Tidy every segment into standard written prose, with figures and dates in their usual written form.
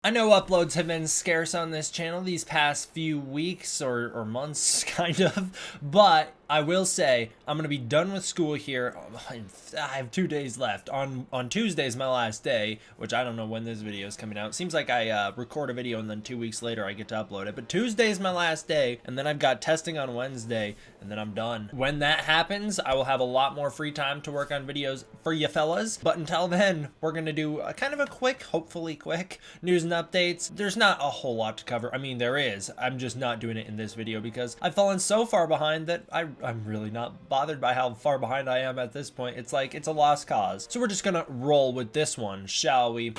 I know uploads have been scarce on this channel these past few weeks or months, kind of, but I will say I'm going to be done with school here. I have 2 days left. On Tuesday is my last day, which I don't know when this video is coming out. It seems like I record a video and then 2 weeks later I get to upload it, but Tuesday is my last day, and then I've got testing on Wednesday, and then I'm done. When that happens, I will have a lot more free time to work on videos for you fellas, but until then, we're going to do a kind of a quick, hopefully quick, news and updates. There's not a whole lot to cover. I mean, there is. I'm just not doing it in this video because I've fallen so far behind that I'm really not bothered by how far behind I am at this point. It's like, it's a lost cause. So we're just gonna roll with this one, shall we?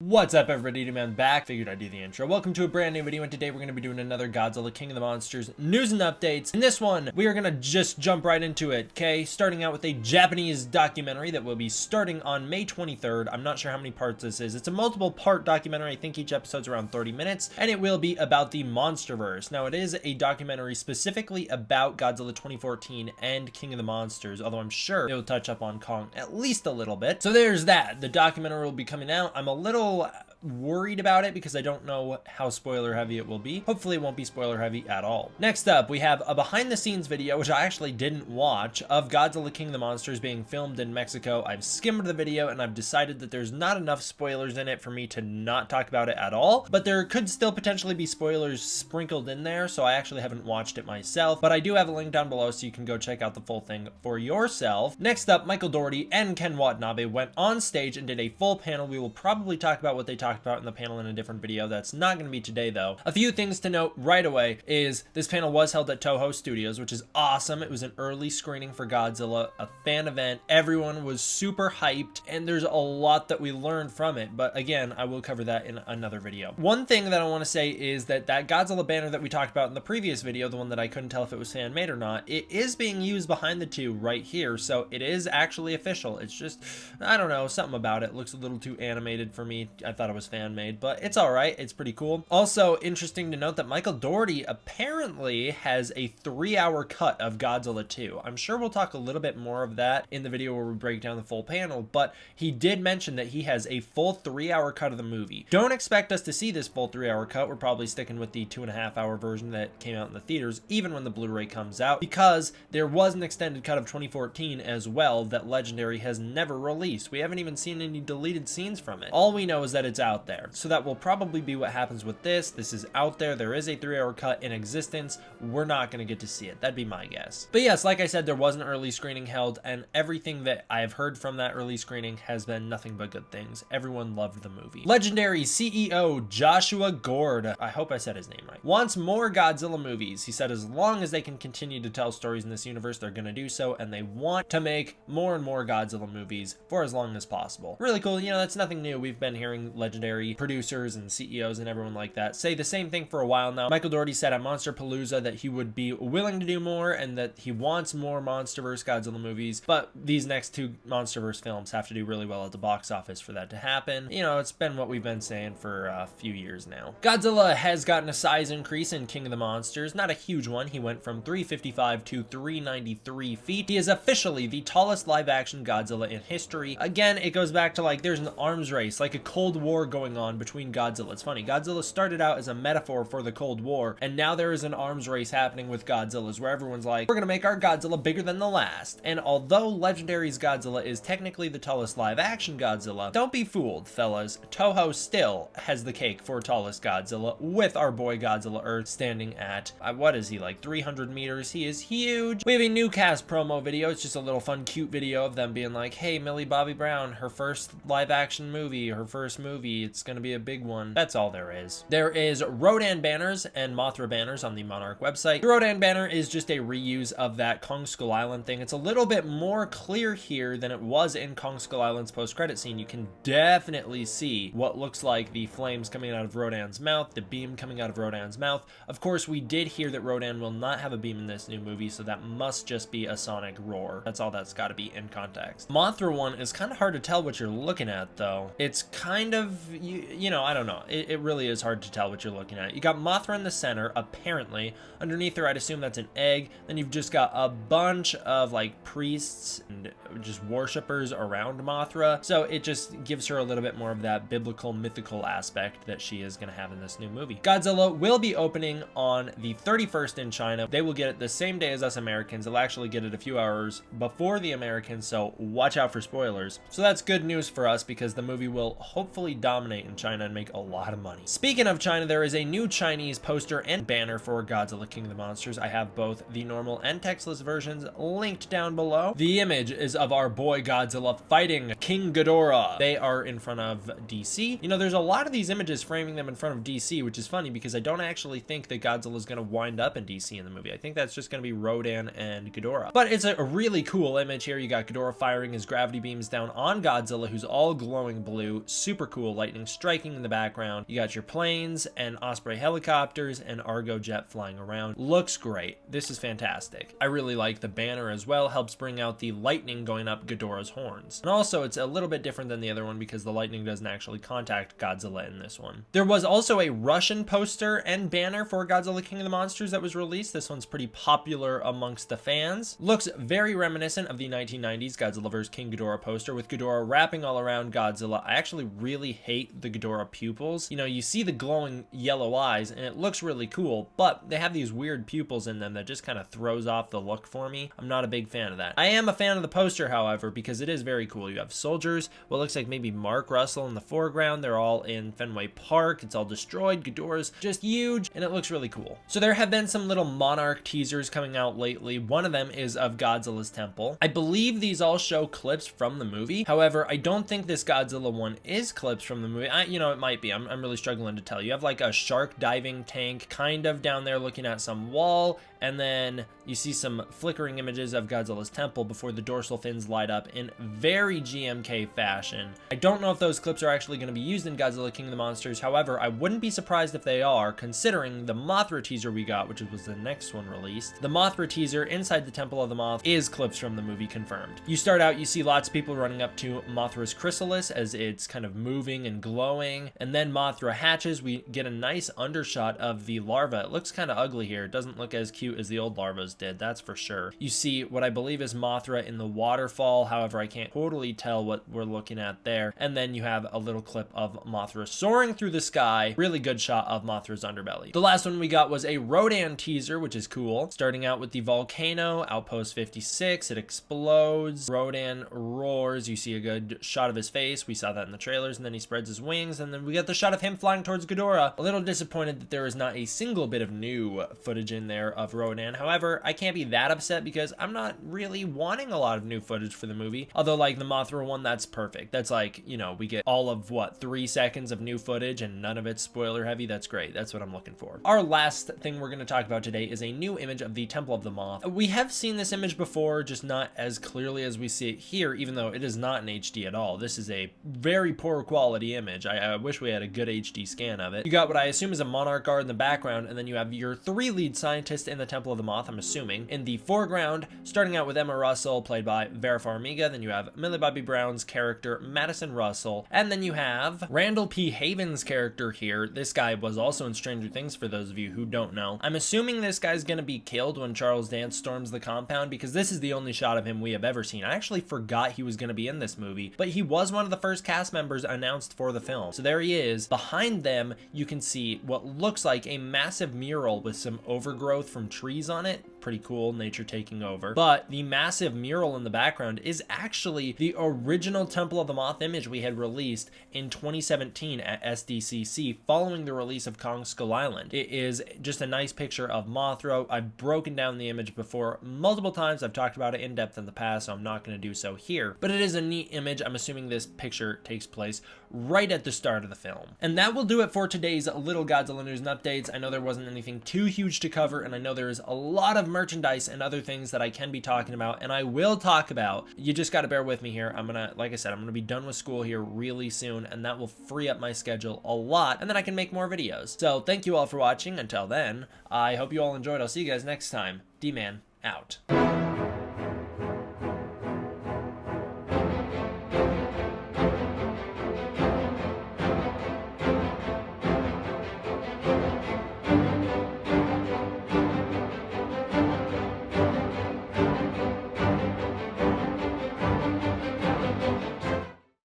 What's up everybody, D-Man back. Figured I'd do the intro. Welcome to a brand new video, and today we're going to be doing another Godzilla King of the Monsters news and updates. In this one, we are going to just jump right into it, okay? Starting out with a Japanese documentary that will be starting on May 23rd. I'm not sure how many parts this is. It's a multiple part documentary. I think each episode's around 30 minutes, and it will be about the MonsterVerse. Now, it is a documentary specifically about Godzilla 2014 and King of the Monsters, although I'm sure it will touch up on Kong at least a little bit. So there's that. The documentary will be coming out. I'm a little worried about it because I don't know how spoiler heavy it will be. Hopefully it won't be spoiler heavy at all. Next up, we have a behind the scenes video, which I actually didn't watch, of Godzilla King of the Monsters being filmed in Mexico. I've skimmed the video and I've decided that there's not enough spoilers in it for me to not talk about it at all, but there could still potentially be spoilers sprinkled in there, so I actually haven't watched it myself, but I do have a link down below so you can go check out the full thing for yourself. Next up, Michael Dougherty and Ken Watanabe went on stage and did a full panel. We will probably talk about what they talked about in the panel in a different video. That's not going to be today though. A few things to note right away is this panel was held at Toho Studios, which is awesome. It was an early screening for Godzilla, a fan event. Everyone was super hyped, and there's a lot that we learned from it, but again, I will cover that in another video. One thing that I want to say is that Godzilla banner that we talked about in the previous video, the one that I couldn't tell if it was fan made or not, it is being used behind the two right here, so it is actually official. It's just, I don't know, something about it looks a little too animated for me. I thought it was fan made, but it's all right. It's pretty cool. Also interesting to note that Michael Dougherty apparently has a 3-hour cut of Godzilla 2. I'm sure we'll talk a little bit more of that in the video where we break down the full panel, but he did mention that he has a full 3-hour cut of the movie. Don't expect us to see this full 3-hour cut. We're probably sticking with the 2.5-hour version that came out in the theaters, even when the Blu-ray comes out, because there was an extended cut of 2014 as well that Legendary has never released. We haven't even seen any deleted scenes from it. All we know is that it's out there. So that will probably be what happens with this. This is out there. There is a 3-hour cut in existence. We're not going to get to see it. That'd be my guess. But yes, like I said, there was an early screening held, and everything that I've heard from that early screening has been nothing but good things. Everyone loved the movie. Legendary CEO Joshua Gord, I hope I said his name right, wants more Godzilla movies. He said as long as they can continue to tell stories in this universe, they're going to do so, and they want to make more and more Godzilla movies for as long as possible. Really cool. You know, that's nothing new. We've been hearing Legendary producers and CEOs and everyone like that say the same thing for a while now. Michael Dougherty said at Monsterpalooza that he would be willing to do more and that he wants more MonsterVerse Godzilla movies, but these next two MonsterVerse films have to do really well at the box office for that to happen. You know, it's been what we've been saying for a few years now. Godzilla has gotten a size increase in King of the Monsters, not a huge one. He went from 355 to 393 feet. He is officially the tallest live-action Godzilla in history. Again, it goes back to like there's an arms race, like a Cold War going on between Godzilla. It's funny, Godzilla started out as a metaphor for the Cold War, and now there is an arms race happening with Godzillas where everyone's like, we're gonna make our Godzilla bigger than the last. And although Legendary's Godzilla is technically the tallest live-action Godzilla, don't be fooled, fellas. Toho still has the cake for tallest Godzilla, with our boy Godzilla Earth standing at, what is he, like 300 meters? He is huge. We have a new cast promo video. It's just a little fun, cute video of them being like, hey, Millie Bobby Brown, her first live-action movie, her first movie, it's gonna be a big one. That's all there is. There is Rodan banners and Mothra banners on the Monarch website. The Rodan banner is just a reuse of that Kong Skull Island thing. It's a little bit more clear here than it was in Kong Skull Island's post-credit scene. You can definitely see what looks like the flames coming out of Rodan's mouth, the beam coming out of Rodan's mouth. Of course, we did hear that Rodan will not have a beam in this new movie, so that must just be a sonic roar. That's all that's got to be in context. Mothra one is kind of hard to tell what you're looking at, though. It's kind of you know, I don't know. It really is hard to tell what you're looking at. You got Mothra in the center, apparently. Underneath her, I'd assume that's an egg. Then you've just got a bunch of like priests and just worshippers around Mothra. So it just gives her a little bit more of that biblical, mythical aspect that she is going to have in this new movie. Godzilla will be opening on the 31st in China. They will get it the same day as us Americans. They'll actually get it a few hours before the Americans, so watch out for spoilers. So that's good news for us because the movie will hopefully dominate in China and make a lot of money. Speaking of China, there is a new Chinese poster and banner for Godzilla King of the Monsters. I have both the normal and textless versions linked down below. The image is of our boy Godzilla fighting King Ghidorah. They are in front of DC. You know, there's a lot of these images framing them in front of DC, which is funny because I don't actually think that Godzilla is going to wind up in DC in the movie. I think that's just going to be Rodan and Ghidorah. But it's a really cool image here. You got Ghidorah firing his gravity beams down on Godzilla, who's all glowing blue. Super cool. Lightning striking in the background. You got your planes and Osprey helicopters and Argo jet flying around. Looks great. This is fantastic. I really like the banner as well. Helps bring out the lightning going up Ghidorah's horns. And also, it's a little bit different than the other one because the lightning doesn't actually contact Godzilla in this one. There was also a Russian poster and banner for Godzilla King of the Monsters that was released. This one's pretty popular amongst the fans. Looks very reminiscent of the 1990s Godzilla vs. King Ghidorah poster with Ghidorah wrapping all around Godzilla. I actually really hate the Ghidorah pupils. You know, you see the glowing yellow eyes and it looks really cool, but they have these weird pupils in them that just kind of throws off the look for me. I'm not a big fan of that. I am a fan of the poster, however, because it is very cool. You have soldiers, what looks like maybe Mark Russell in the foreground. They're all in Fenway Park. It's all destroyed. Ghidorah's just huge and it looks really cool. So there have been some little Monarch teasers coming out lately. One of them is of Godzilla's temple. I believe these all show clips from the movie. However, I don't think this Godzilla one is clips from the movie. You know, it might be. I'm really struggling to tell. You have like a shark diving tank kind of down there looking at some wall, and then you see some flickering images of Godzilla's temple before the dorsal fins light up in very GMK fashion. I don't know if those clips are actually going to be used in Godzilla King of the Monsters. However, I wouldn't be surprised if they are, considering the Mothra teaser we got, which was the next one released. The Mothra teaser inside the Temple of the Moth is clips from the movie confirmed. You start out, you see lots of people running up to Mothra's chrysalis as it's kind of moving and glowing, and then Mothra hatches. We get a nice undershot of the larva. It looks kind of ugly here. It doesn't look as cute as the old larvas did, that's for sure. You see what I believe is Mothra in the waterfall. However, I can't totally tell what we're looking at there. And then you have a little clip of Mothra soaring through the sky. Really good shot of Mothra's underbelly. The last one we got was a Rodan teaser, which is cool. Starting out with the volcano, Outpost 56. It explodes. Rodan roars. You see a good shot of his face. We saw that in the trailers. And then he spreads his wings. And then we get the shot of him flying towards Ghidorah. A little disappointed that there is not a single bit of new footage in there of Rodan. However, I can't be that upset because I'm not really wanting a lot of new footage for the movie. Although, like the Mothra one, that's perfect. That's like, you know, we get all of what, 3 seconds of new footage and none of it's spoiler heavy. That's great. That's what I'm looking for. Our last thing we're going to talk about today is a new image of the Temple of the Moth. We have seen this image before, just not as clearly as we see it here, even though it is not in HD at all. This is a very poor quality image. I wish we had a good HD scan of it. You got what I assume is a Monarch guard in the background, and then you have your 3 lead scientists in the Temple of the Moth, I'm assuming. In the foreground, starting out with Emma Russell, played by Vera Farmiga, then you have Millie Bobby Brown's character, Madison Russell, and then you have Randall P. Haven's character here. This guy was also in Stranger Things, for those of you who don't know. I'm assuming this guy's gonna be killed when Charles Dance storms the compound, because this is the only shot of him we have ever seen. I actually forgot he was gonna be in this movie, but he was one of the first cast members announced for the film. So there he is. Behind them, you can see what looks like a massive mural with some overgrowth from trees on it. Pretty cool, nature taking over. But the massive mural in the background is actually the original Temple of the Moth image we had released in 2017 at SDCC following the release of Kong Skull Island. It is just a nice picture of Mothra. I've broken down the image before multiple times. I've talked about it in depth in the past, so I'm not going to do so here. But it is a neat image. I'm assuming this picture takes place right at the start of the film. And that will do it for today's little Godzilla news and updates. I know there wasn't anything too huge to cover, and I know there's a lot of merchandise and other things that I can be talking about, and I will talk about. You just got to bear with me here. I'm gonna, like I said, I'm gonna be done with school here really soon, and that will free up my schedule a lot, and then I can make more videos. So thank you all for watching. Until then, I hope you all enjoyed. I'll see you guys next time. D-Man out.